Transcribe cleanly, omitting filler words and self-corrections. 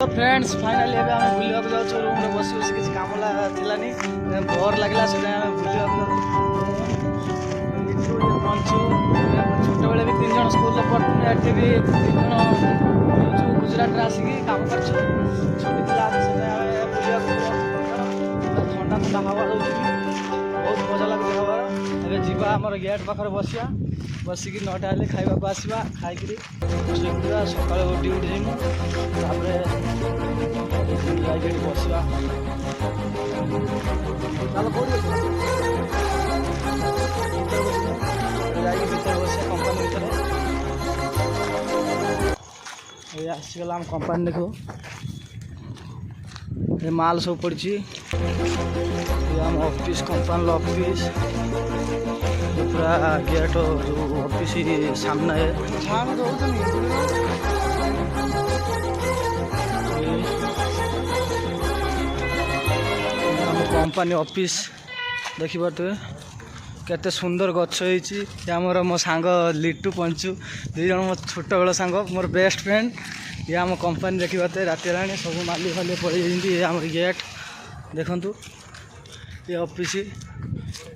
तो friends finally एबे आमे बुलिया को जाउछो रूम रे बसी बसी किछ कामला थिलानी बोर लागला से आमे बुलिया को पंचू छोटे बेले भी 3 जण स्कूल रे पढथुन एठी भी 3 जण गुजरात रे आसी काम करछ छोटी दिला से आमे बुलिया को ठंडा ठंडा हवा दउछ बहुत मजा लागो हवा एबे जीवा हमर गेट पाखर बसिया बसिकी 9टा हेले खाइबा को आसीबा खाइकरी सुइबा सकाळ उठी उठी जिमु तापरे जाइके बसिबा तालो कोडी जाइके भीतर बसिया कंपनी भीतर ए आसीगला हम कंपनी देखो ये माल सब पड़ी ये हम ऑफिस कंपनी ऑफिस पूरा गेट जो ऑफिस सामने है कंपनी ऑफिस देखी पारे केते सुंदर गछ होमर मो सांग लिट्टू पंचू दुई जन मो छोट बेल सांग मोर बेस्ट फ्रेंड ये आम कंपनी देखी पारे राति सब माली फाली पड़े ये आम गेट देखु ये ऑफिस